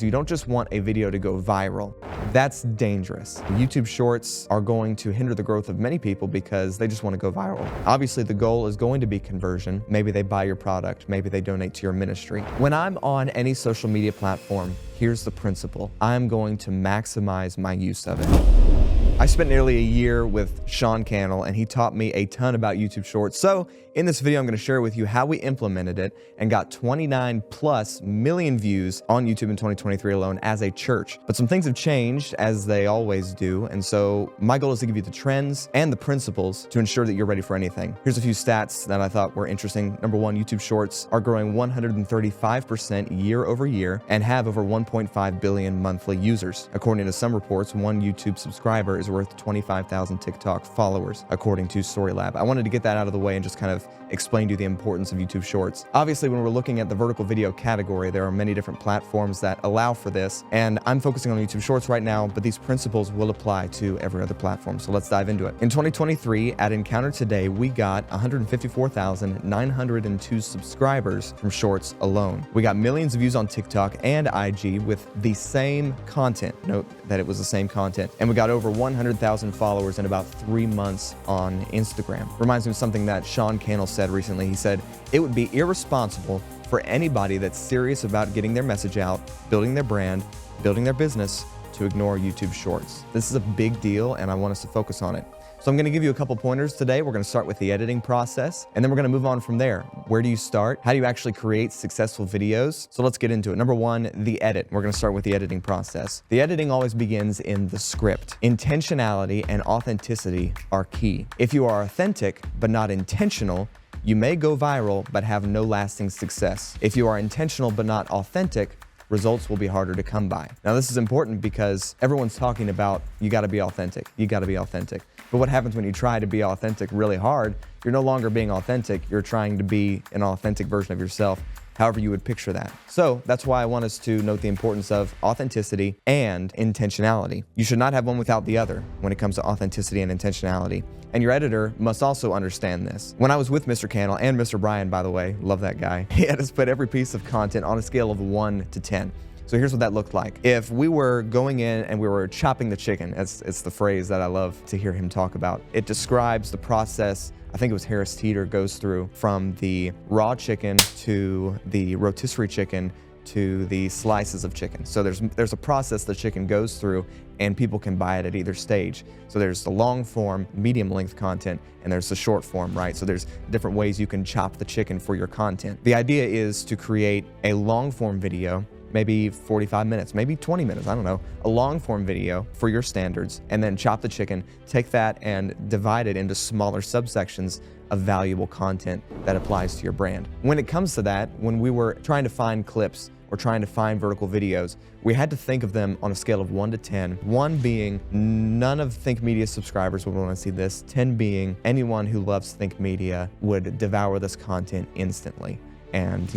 You don't just want a video to go viral. That's dangerous. YouTube Shorts are going to hinder the growth of many people because they just want to go viral. Obviously, the goal is going to be conversion. Maybe they buy your product, maybe they donate to your ministry. When I'm on any social media platform, here's the principle. I'm going to maximize my use of it. I spent nearly a year with Sean Cannell, and he taught me a ton about YouTube Shorts. So in this video, I'm going to share with you how we implemented it and got 29+ million views on YouTube in 2023 alone as a church. But some things have changed, as they always do. And so my goal is to give you the trends and the principles to ensure that you're ready for anything. Here's a few stats that I thought were interesting. Number one, YouTube Shorts are growing 135% year over year and have over 1.5 billion monthly users. According to some reports, one YouTube subscriber is worth 25,000 TikTok followers, according to Storylab. I wanted to get that out of the way and just kind of explain to you the importance of YouTube Shorts. Obviously, when we're looking at the vertical video category, there are many different platforms that allow for this, and I'm focusing on YouTube Shorts right now, but these principles will apply to every other platform, so let's dive into it. In 2023, at Encounter Today, we got 154,902 subscribers from Shorts alone. We got millions of views on TikTok and IG with the same content. Note that it was the same content. And we got over 100,000 followers in about 3 months on Instagram. Reminds me of something that Sean Cannell said recently. He said, "It would be irresponsible for anybody that's serious about getting their message out, building their brand, building their business, to ignore YouTube Shorts." This is a big deal, and I want us to focus on it. So I'm going to give you a couple pointers today. We're going to start with the editing process, and then we're going to move on from there. Where do you start? How do you actually create successful videos? So let's get into it. Number one, the edit. We're going to start with the editing process. The editing always begins in the script. Intentionality and authenticity are key. If you are authentic but not intentional, you may go viral but have no lasting success. If you are intentional but not authentic, results will be harder to come by. Now, this is important because everyone's talking about you got to be authentic. You got to be authentic. But what happens when you try to be authentic really hard? You're no longer being authentic. You're trying to be an authentic version of yourself, however you would picture that. So that's why I want us to note the importance of authenticity and intentionality. You should not have one without the other when it comes to authenticity and intentionality. And your editor must also understand this. When I was with Mr. Cannell and Mr. Brian, by the way, love that guy, he had us put every piece of content on a scale of 1 to 10. So here's what that looked like. If we were going in and we were chopping the chicken, it's the phrase that I love to hear him talk about. It describes the process, I think it was Harris Teeter goes through, from the raw chicken to the rotisserie chicken to the slices of chicken. So there's a process the chicken goes through, and people can buy it at either stage. So there's the long form, medium length content, and there's the short form, right? So there's different ways you can chop the chicken for your content. The idea is to create a long form video, maybe 45 minutes, maybe 20 minutes, I don't know, a long form video for your standards, and then chop the chicken, take that and divide it into smaller subsections of valuable content that applies to your brand. When it comes to that, when we were trying to find clips or trying to find vertical videos, we had to think of them on a scale of 1 to 10. 1 being none of Think Media subscribers would want to see this. 10 being anyone who loves Think Media would devour this content instantly and,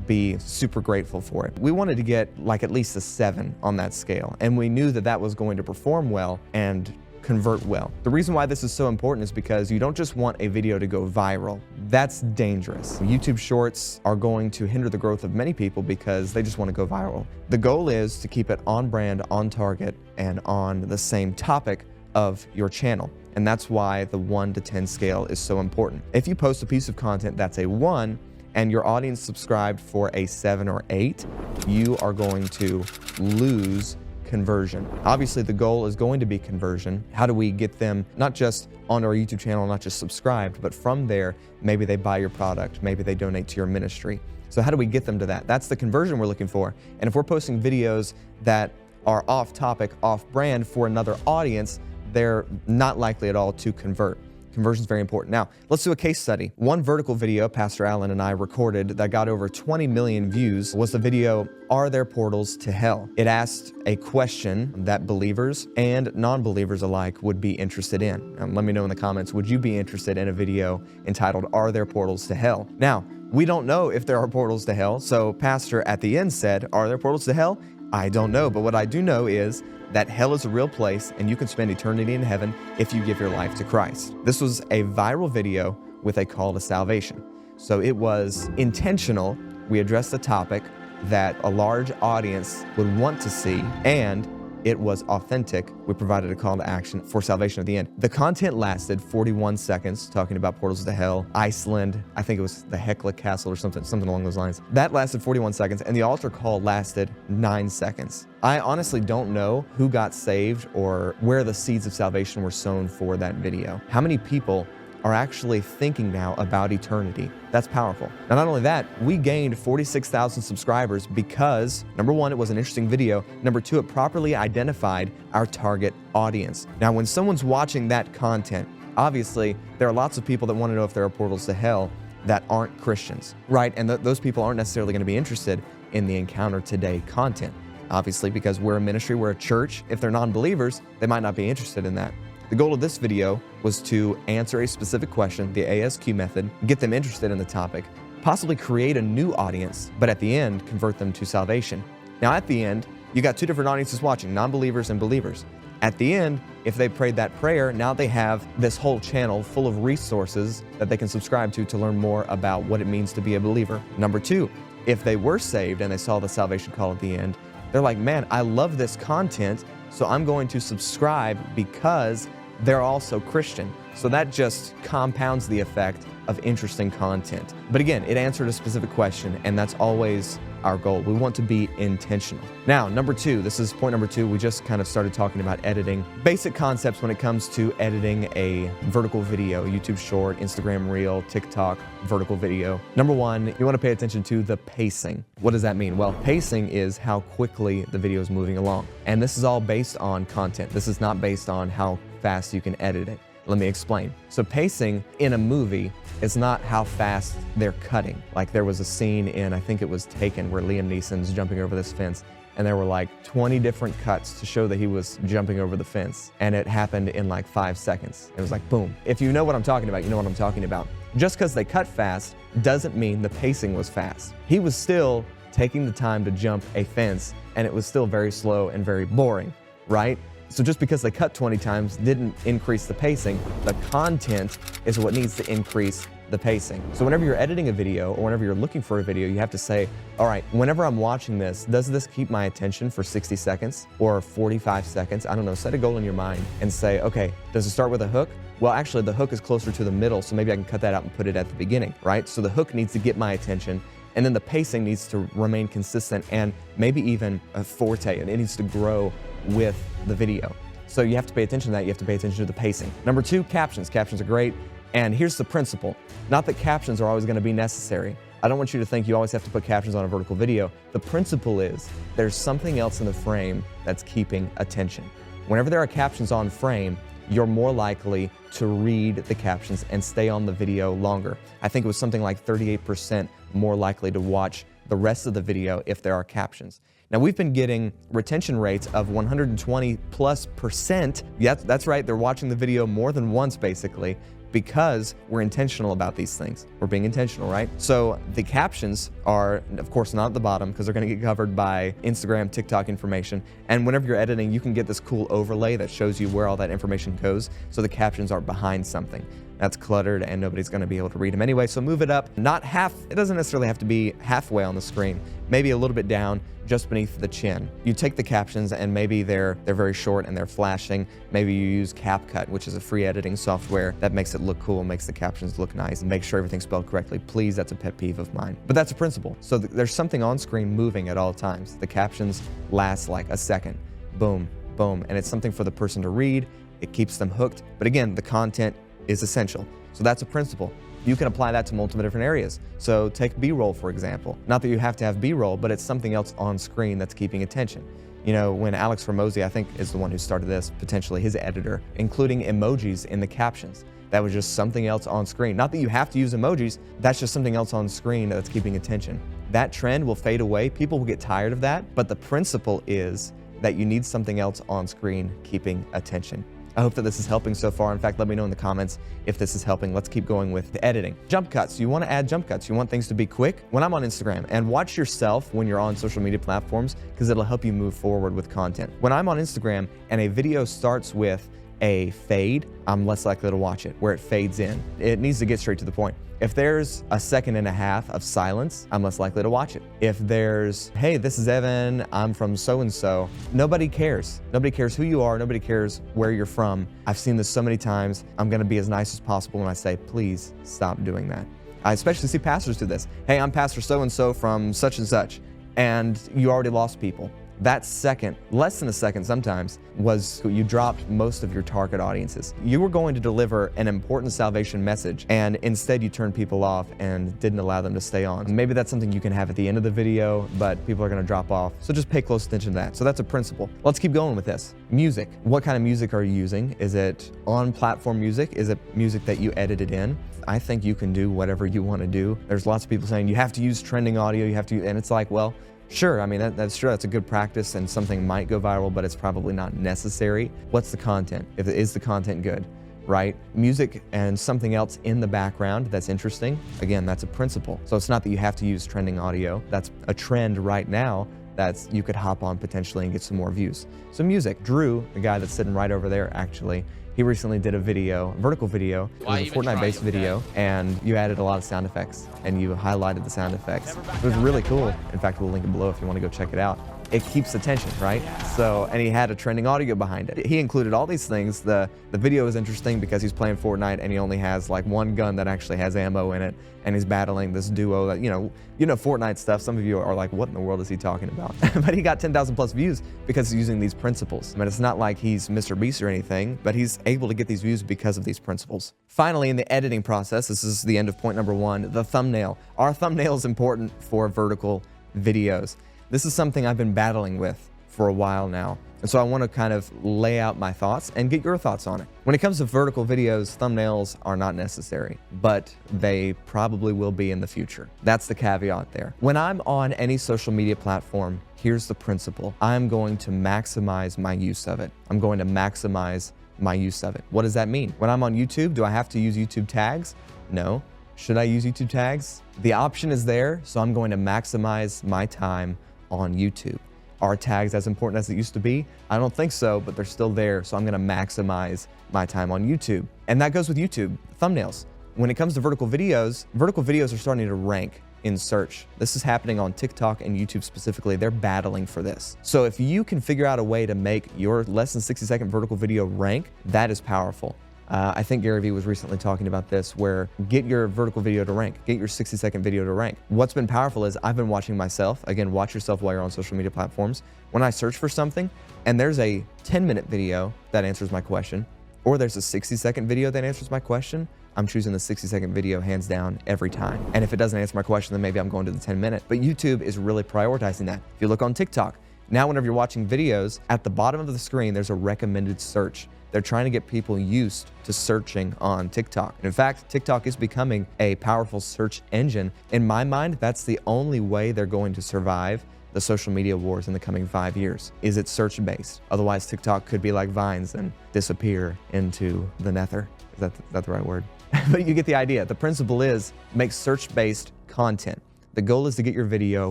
be super grateful for it. We wanted to get like at least a 7 on that scale, and we knew that that was going to perform well and convert well. The reason why this is so important is because you don't just want a video to go viral. That's dangerous. YouTube Shorts are going to hinder the growth of many people because they just want to go viral. The goal is to keep it on brand, on target, and on the same topic of your channel. And that's why the 1 to 10 scale is so important. If you post a piece of content that's a 1, and your audience subscribed for a 7 or 8, you are going to lose conversion. Obviously, the goal is going to be conversion. How do we get them not just onto our YouTube channel, not just subscribed, but from there, maybe they buy your product, maybe they donate to your ministry. So how do we get them to that? That's the conversion we're looking for. And if we're posting videos that are off topic, off brand for another audience, they're not likely at all to convert. Conversion is very important. Now, let's do a case study. One vertical video Pastor Allen and I recorded that got over 20 million views was the video, "Are There Portals to Hell?" It asked a question that believers and non-believers alike would be interested in. Let me know in the comments, would you be interested in a video entitled, "Are There Portals to Hell?" Now, we don't know if there are portals to hell, so Pastor at the end said, "Are there portals to hell? I don't know, but what I do know is that hell is a real place and you can spend eternity in heaven if you give your life to Christ." This was a viral video with a call to salvation. So it was intentional. We addressed the topic that a large audience would want to see, and it was authentic. We provided a call to action for salvation at the end. The content lasted 41 seconds, talking about portals to hell, Iceland. I think it was the Hekla Castle or something along those lines. That lasted 41 seconds, and the altar call lasted 9 seconds. I honestly don't know who got saved or where the seeds of salvation were sown for that video. How many people are actually thinking now about eternity? That's powerful. Now, not only that, we gained 46,000 subscribers because, number one, it was an interesting video. Number two, it properly identified our target audience. Now, when someone's watching that content, obviously, there are lots of people that want to know if there are portals to hell that aren't Christians, right? And those people aren't necessarily going to be interested in the Encounter Today content, obviously, because we're a ministry, we're a church. If they're non-believers, they might not be interested in that. The goal of this video was to answer a specific question, the ASQ method, get them interested in the topic, possibly create a new audience, but at the end, convert them to salvation. Now, at the end, you got two different audiences watching, non-believers and believers. At the end, if they prayed that prayer, now they have this whole channel full of resources that they can subscribe to learn more about what it means to be a believer. Number two, if they were saved and they saw the salvation call at the end, they're like, man, I love this content, so I'm going to subscribe because they're also Christian. So that just compounds the effect of interesting content. But again, it answered a specific question, and that's always our goal. We want to be intentional. Now, number two, this is point number two. We just kind of started talking about editing. Basic concepts when it comes to editing a vertical video, YouTube short, Instagram reel, TikTok vertical video. Number one, you want to pay attention to the pacing. What does that mean? Well, pacing is how quickly the video is moving along. And this is all based on content. This is not based on how fast you can edit it. Let me explain. So pacing in a movie is not how fast they're cutting. Like there was a scene in, I think it was Taken, where Liam Neeson's jumping over this fence, and there were like 20 different cuts to show that he was jumping over the fence, and it happened in like 5 seconds. It was like, boom. If you know what I'm talking about, you know what I'm talking about. Just because they cut fast doesn't mean the pacing was fast. He was still taking the time to jump a fence, and it was still very slow and very boring, right? So just because they cut 20 times didn't increase the pacing. The content is what needs to increase the pacing. So whenever you're editing a video or whenever you're looking for a video, you have to say, all right, whenever I'm watching this, does this keep my attention for 60 seconds or 45 seconds? I don't know, set a goal in your mind and say, okay, does it start with a hook? Well, actually the hook is closer to the middle, so maybe I can cut that out and put it at the beginning, right? So the hook needs to get my attention, and then the pacing needs to remain consistent and maybe even a forte, and it needs to grow with the video. So you have to pay attention to that. You have to pay attention to the pacing. Number two, captions. Captions are great. And here's the principle. Not that captions are always going to be necessary. I don't want you to think you always have to put captions on a vertical video. The principle is there's something else in the frame that's keeping attention. Whenever there are captions on frame, you're more likely to read the captions and stay on the video longer. I think it was something like 38% more likely to watch the rest of the video if there are captions. Now, we've been getting retention rates of 120+%. Yeah, that's right, they're watching the video more than once basically, because we're intentional about these things. We're being intentional, right? So the captions are, of course, not at the bottom because they're gonna get covered by Instagram, TikTok information. And whenever you're editing, you can get this cool overlay that shows you where all that information goes, so the captions are behind something. That's cluttered and nobody's gonna be able to read them anyway, so move it up. Not half, it doesn't necessarily have to be halfway on the screen, maybe a little bit down, just beneath the chin. You take the captions and maybe they're very short and they're flashing. Maybe you use CapCut, which is a free editing software that makes it look cool, makes the captions look nice, and makes sure everything's spelled correctly. Please, that's a pet peeve of mine. But that's a principle. So there's something on screen moving at all times. The captions last like a second. Boom, boom, and it's something for the person to read. It keeps them hooked. But again, the content is essential. So that's a principle. You can apply that to multiple different areas. So take B-roll, for example. Not that you have to have B-roll, but it's something else on screen that's keeping attention. You know, when Alex Hormozi, I think, is the one who started this, potentially his editor, including emojis in the captions. That was just something else on screen. Not that you have to use emojis, that's just something else on screen that's keeping attention. That trend will fade away. People will get tired of that, but the principle is that you need something else on screen keeping attention. I hope that this is helping so far. In fact, let me know in the comments if this is helping. Let's keep going with the editing. Jump cuts. You want to add jump cuts. You want things to be quick. When I'm on Instagram, and watch yourself when you're on social media platforms, because it'll help you move forward with content. When I'm on Instagram and a video starts with a fade, I'm less likely to watch it, where it fades in. It needs to get straight to the point. If there's a 1.5 seconds of silence, I'm less likely to watch it. If there's, hey, this is Evan, I'm from so-and-so, nobody cares. Nobody cares who you are, nobody cares where you're from. I've seen this so many times. I'm gonna be as nice as possible when I say, please stop doing that. I especially see pastors do this. Hey, I'm Pastor so-and-so from such and such, and you already lost people. That second, less than a second sometimes, was you dropped most of your target audiences. You were going to deliver an important salvation message, and instead you turned people off and didn't allow them to stay on. Maybe that's something you can have at the end of the video, but people are gonna drop off. So just pay close attention to that. So that's a principle. Let's keep going with this. Music. What kind of music are you using? Is it on-platform music? Is it music that you edited in? I think you can do whatever you want to do. There's lots of people saying you have to use trending audio, and it's like, well, sure, I mean, that's true. That's a good practice and something might go viral, but it's probably not necessary. What's the content? Is the content good, right? Music and something else in the background that's interesting, again, that's a principle. So it's not that you have to use trending audio. That's a trend right now that you could hop on potentially and get some more views. So music, Drew, the guy that's sitting right over there actually, he recently did a video, a vertical video. It was a Fortnite-based video, and you added a lot of sound effects, and you highlighted the sound effects. It was really cool. In fact, we'll link it below if you want to go check it out. It keeps attention, right? So, and he had a trending audio behind it. He included all these things. The video is interesting because he's playing Fortnite and he only has like one gun that actually has ammo in it, and he's battling this duo that, you know Fortnite stuff. Some of you are like, what in the world is he talking about? But he got 10,000 plus views because he's using these principles. I mean, it's not like he's Mr. Beast or anything, but he's able to get these views because of these principles. Finally, in the editing process, this is the end of point number 1, the thumbnail. Our thumbnail is important for vertical videos. This is something I've been battling with for a while now. And so I want to kind of lay out my thoughts and get your thoughts on it. When it comes to vertical videos, thumbnails are not necessary, but they probably will be in the future. That's the caveat there. When I'm on any social media platform, here's the principle. I'm going to maximize my use of it. I'm going to maximize my use of it. What does that mean? When I'm on YouTube, do I have to use YouTube tags? No. Should I use YouTube tags? The option is there, so I'm going to maximize my time on YouTube. Are tags as important as it used to be? I don't think so, but they're still there, so I'm gonna maximize my time on YouTube. And that goes with YouTube, thumbnails. When it comes to vertical videos are starting to rank in search. This is happening on TikTok and YouTube specifically. They're battling for this. So if you can figure out a way to make your less than 60-second vertical video rank, that is powerful. I think Gary Vee was recently talking about this, where get your vertical video to rank, get your 60-second video to rank. What's been powerful is I've been watching myself, again, watch yourself while you're on social media platforms. When I search for something and there's a 10-minute video that answers my question, or there's a 60-second video that answers my question, I'm choosing the 60-second video hands down every time. And if it doesn't answer my question, then maybe I'm going to the 10-minute. But YouTube is really prioritizing that. If you look on TikTok, now whenever you're watching videos, at the bottom of the screen, there's a recommended search. They're trying to get people used to searching on TikTok. And in fact, TikTok is becoming a powerful search engine. In my mind, that's the only way they're going to survive the social media wars in the coming 5 years. Is it search-based? Otherwise, TikTok could be like Vines and disappear into the nether. Is that the right word? But you get the idea. The principle is make search-based content. The goal is to get your video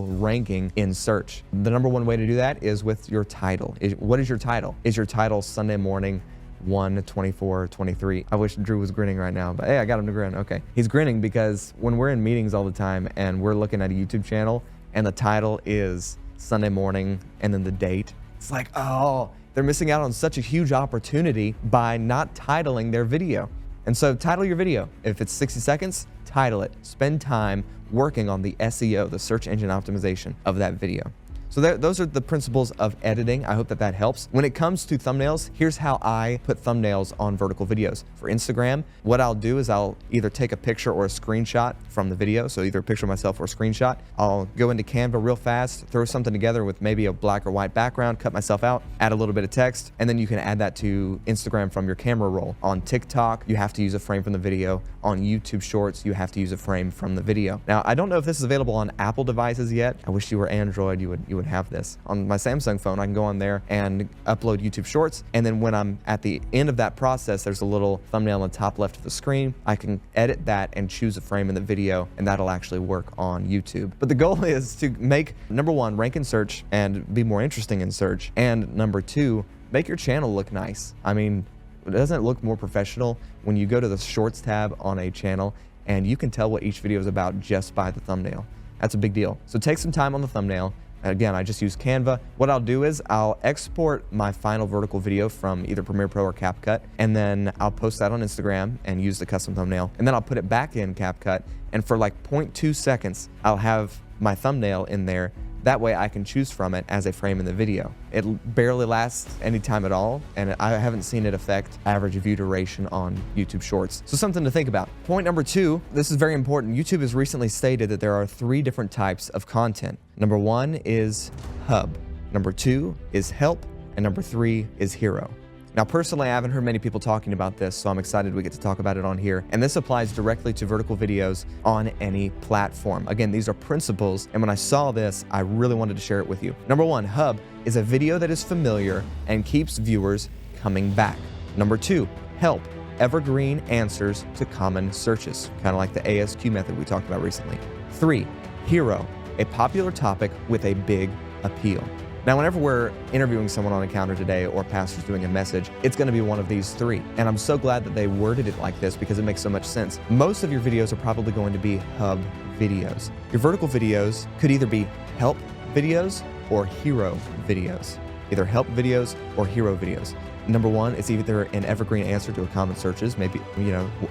ranking in search. The number one way to do that is with your title. What is your title? Is your title Sunday Morning 1/24/23? I wish Drew was grinning right now, but hey, I got him to grin. Okay. He's grinning because when we're in meetings all the time and we're looking at a YouTube channel and the title is Sunday Morning and then the date, it's like, oh, they're missing out on such a huge opportunity by not titling their video. And so title your video. If it's 60 seconds, title it. Spend time working on the SEO, the search engine optimization of that video. So those are the principles of editing. I hope that helps. When it comes to thumbnails, here's how I put thumbnails on vertical videos. For Instagram, what I'll do is I'll either take a picture or a screenshot from the video, so either a picture of myself or a screenshot. I'll go into Canva real fast, throw something together with maybe a black or white background, cut myself out, add a little bit of text, and then you can add that to Instagram from your camera roll. On TikTok, you have to use a frame from the video. On YouTube Shorts, you have to use a frame from the video. Now, I don't know if this is available on Apple devices yet. I wish you were Android, you would have this. On my Samsung phone, I can go on there and upload YouTube Shorts, and then when I'm at the end of that process, there's a little thumbnail on the top left of the screen. I can edit that and choose a frame in the video, and that'll actually work on YouTube. But the goal is to make, number one, rank in search and be more interesting in search, and number two, make your channel look nice. I mean, doesn't it look more professional when you go to the Shorts tab on a channel and you can tell what each video is about just by the thumbnail? That's a big deal. So take some time on the thumbnail. Again, I just use Canva. What I'll do is I'll export my final vertical video from either Premiere Pro or CapCut, and then I'll post that on Instagram and use the custom thumbnail. And then I'll put it back in CapCut, and for like 0.2 seconds, I'll have my thumbnail in there. That way I can choose from it as a frame in the video. It barely lasts any time at all, and I haven't seen it affect average view duration on YouTube Shorts. So something to think about. Point number 2, this is very important. YouTube has recently stated that there are 3 different types of content. Number 1 is hub. Number 2 is help. And number 3 is hero. Now, personally, I haven't heard many people talking about this, so I'm excited we get to talk about it on here. And this applies directly to vertical videos on any platform. Again, these are principles, and when I saw this, I really wanted to share it with you. Number 1, hub is a video that is familiar and keeps viewers coming back. Number 2, help, evergreen answers to common searches, kind of like the ASQ method we talked about recently. 3, hero, a popular topic with a big appeal. Now, whenever we're interviewing someone on Encounter Today or pastors doing a message, it's going to be one of these 3. And I'm so glad that they worded it like this because it makes so much sense. Most of your videos are probably going to be hub videos. Your vertical videos could either be help videos or hero videos. Either help videos or hero videos. Number 1, it's either an evergreen answer to a common searches. Maybe,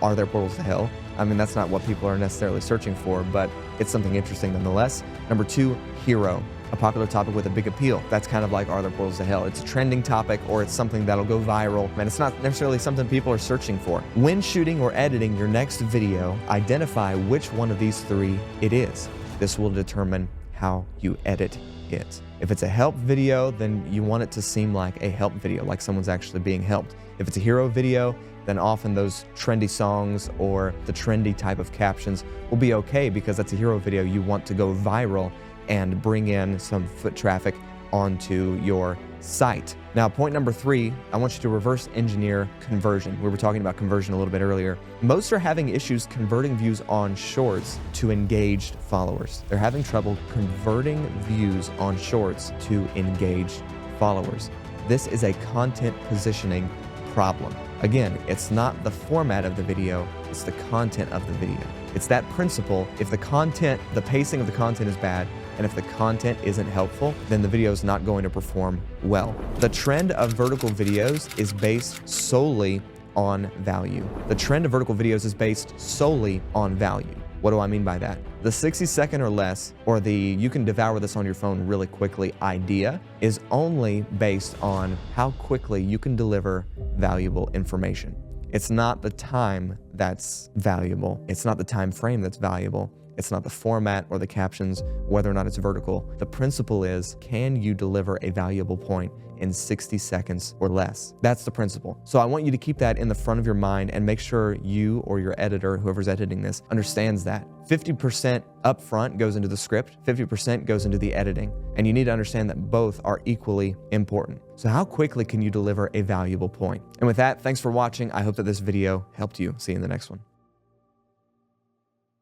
are there portals to hell? I mean, that's not what people are necessarily searching for, but it's something interesting nonetheless. Number 2, hero, a popular topic with a big appeal. That's kind of like, are there portals to hell? It's a trending topic, or it's something that'll go viral, and it's not necessarily something people are searching for. When shooting or editing your next video, identify which one of these 3 it is. This will determine how you edit it. If it's a help video, then you want it to seem like a help video, like someone's actually being helped. If it's a hero video, then often those trendy songs or the trendy type of captions will be okay because that's a hero video. You want to go viral and bring in some foot traffic onto your site. Now, point number 3, I want you to reverse engineer conversion. We were talking about conversion a little bit earlier. Most are having issues converting views on Shorts to engaged followers. They're having trouble converting views on Shorts to engaged followers. This is a content positioning problem. Again, it's not the format of the video, it's the content of the video. It's that principle. If the pacing of the content is bad, and if the content isn't helpful, then the video is not going to perform well. The trend of vertical videos is based solely on value. The trend of vertical videos is based solely on value. What do I mean by that? The 60-second or less, or the you can devour this on your phone really quickly idea is only based on how quickly you can deliver valuable information. It's not the time that's valuable. It's not the time frame that's valuable. It's not the format or the captions, whether or not it's vertical. The principle is, can you deliver a valuable point in 60 seconds or less? That's the principle. So I want you to keep that in the front of your mind and make sure you or your editor, whoever's editing this, understands that. 50% upfront goes into the script, 50% goes into the editing. And you need to understand that both are equally important. So how quickly can you deliver a valuable point? And with that, thanks for watching. I hope that this video helped you. See you in the next one.